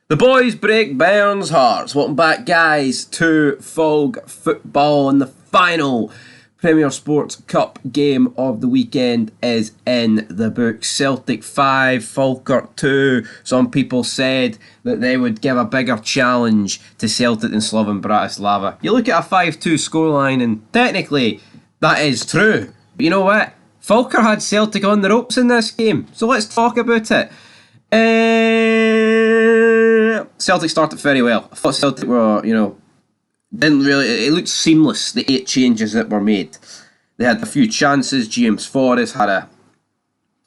The boys break Bairns' hearts. Welcome back, guys, to Falkirk football. And the final Premier Sports Cup game of the weekend is in the books. Celtic 5, Falkirk 2. Some people said that they would give a bigger challenge to Celtic than Slovan Bratislava. You look at a 5-2 scoreline, and technically that is true. But you know what? Falkirk had Celtic on the ropes in this game, so let's talk about it. Celtic started very well. I thought Celtic were, didn't really. It looked seamless, the 8 changes that were made. They had a few chances. James Forrest had a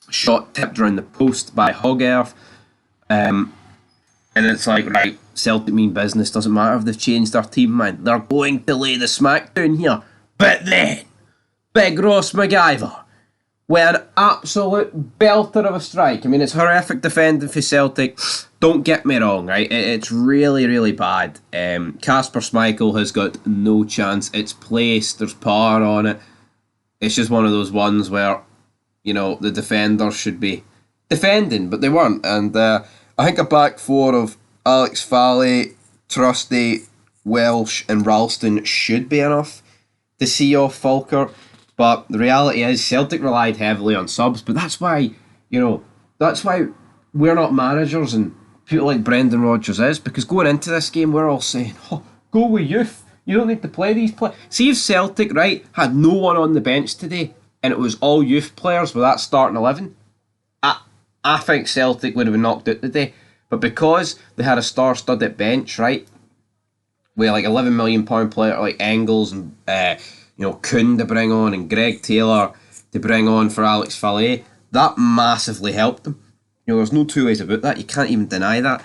shot tipped around the post by Hogarth. And it's like, right, Celtic mean business. Doesn't matter if they've changed their team, man. They're going to lay the smack down here. But then, Big Ross MacGyver, with an absolute belter of a strike. I mean, it's horrific defending for Celtic. Don't get me wrong, right? It's really, really bad. Kasper Schmeichel has got no chance. It's placed. There's power on it. It's just one of those ones where, the defenders should be defending, but they weren't. And I think a back four of Alex Fally, Trusty, Welsh and Ralston should be enough to see off Falkirk. But the reality is Celtic relied heavily on subs, but that's why we're not managers and people like Brendan Rodgers is, because going into this game we're all saying, go with youth. You don't need to play these players. See if Celtic, right, had no one on the bench today and it was all youth players with that starting 11, I think Celtic would have been knocked out today. But because they had a star-studded bench, right, with like £11 million player like Engels and Kuhn to bring on and Greg Taylor to bring on for Alex Fally, that massively helped them. There's no two ways about that. You can't even deny that.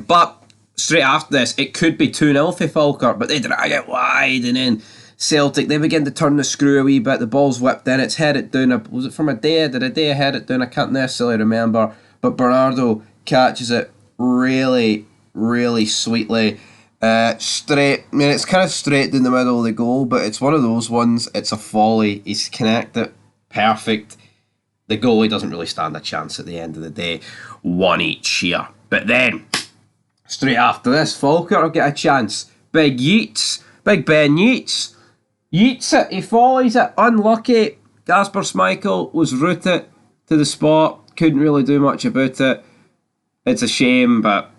But straight after this, it could be 2-0 for Falkirk, but they drag it wide, and then Celtic, they begin to turn the screw a wee bit. The ball's whipped in, it's headed down. Was it from Did Adair head it down? I can't necessarily remember. But Bernardo catches it really, really sweetly. Straight, I mean, it's kind of straight down the middle of the goal, but it's one of those ones, it's a volley. He's connected perfect. The goalie doesn't really stand a chance at the end of the day. 1 each here. But then, straight after this, Falkirk will get a chance. Big Ben Yeats. Yeats it, he volleys it. Unlucky. Kasper Schmeichel was rooted to the spot. Couldn't really do much about it. It's a shame, but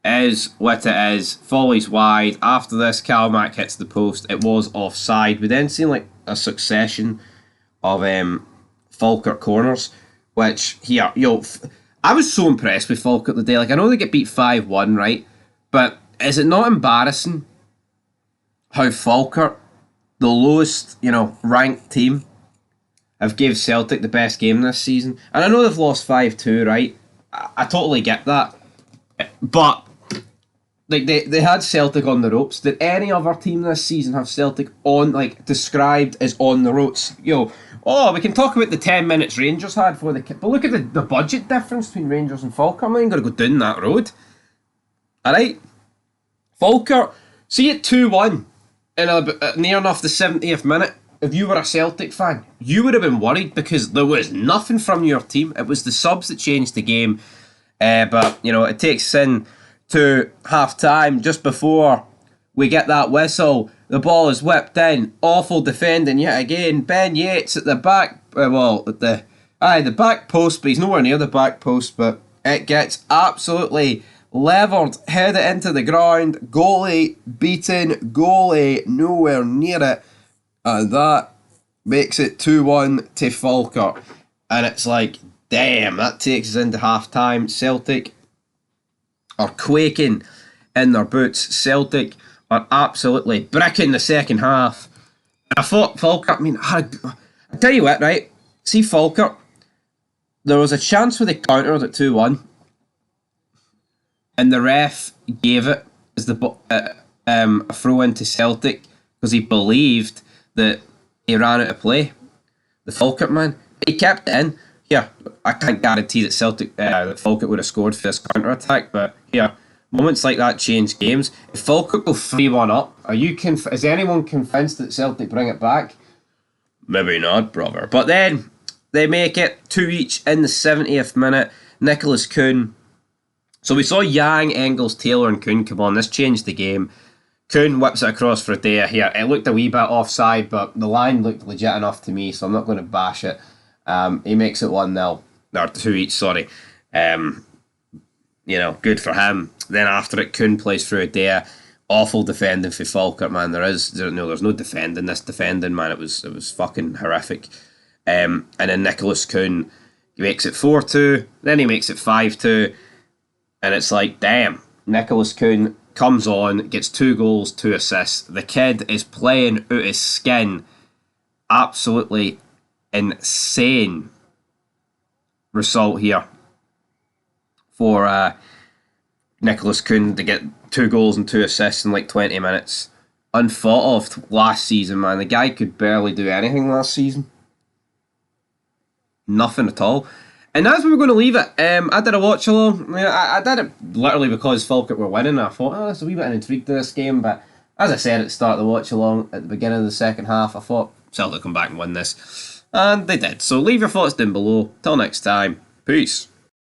is what it is. Volleys wide. After this, Calmack hits the post. It was offside. We then seen like a succession of Falkirk corners, which here, I was so impressed with Falkirk today. Like, I know they get beat 5-1, right? But is it not embarrassing how Falkirk, the lowest, ranked team, have gave Celtic the best game this season? And I know they've lost 5-2, right? I totally get that. But like they had Celtic on the ropes. Did any other team this season have Celtic on, like, described as on the ropes? We can talk about the 10 minutes Rangers had for the kit, but look at the budget difference between Rangers and Falkirk. I'm not even going to go down that road. Alright? Falkirk, see it 2-1 in near enough the 70th minute. If you were a Celtic fan, you would have been worried because there was nothing from your team. It was the subs that changed the game. But, it takes in to half-time just before we get that whistle. The ball is whipped in. Awful defending yet again. Ben Yates at the back. The back post, but he's nowhere near the back post. But it gets absolutely levered, headed into the ground. Goalie beaten. Goalie nowhere near it. And that makes it 2-1 to Falkirk. And it's like, damn, that takes us into half-time. Celtic are quaking in their boots. Celtic are absolutely bricking the second half. And I thought Falkirk, I tell you what, right? See Falkirk, there was a chance where they countered at 2-1, and the ref gave it as a throw into Celtic because he believed that he ran out of play. The Falkirk man, he kept it in. Yeah, I can't guarantee that that Falkirk would have scored for this counter attack, but yeah, moments like that change games. If Falkirk go 3-1 up, is anyone convinced that Celtic bring it back? Maybe not, brother. But then they make it 2 each in the 70th minute. Nicholas Kuhn So we saw Yang, Engels, Taylor and Kuhn come on. This changed the game. Kuhn whips it across for Dea here. It looked a wee bit offside, but the line looked legit enough to me, so I'm not going to bash it. He makes it 1-0. Or 2 each, sorry. Good for him. Then after it, Kuhn plays through Dea. Awful defending for Falkirk, man. There's no defending. This defending, man, it was fucking horrific. And then Nicholas Kuhn, he makes it 4-2. Then he makes it 5-2. And it's like, damn, Nicholas Kuhn comes on, gets 2 goals, 2 assists. The kid is playing out his skin. Absolutely insane result here for Nicholas Kuhn to get 2 goals and 2 assists in like 20 minutes. Unthought of last season, man. The guy could barely do anything last season. Nothing at all. And that's where we're going to leave it. I did a watch along. I did it literally because Falkirk were winning. I thought, there's a wee bit of intrigue to this game. But as I said at the start of the watch along, at the beginning of the second half, I thought Celtic come back and win this. And they did. So leave your thoughts down below. Till next time. Peace.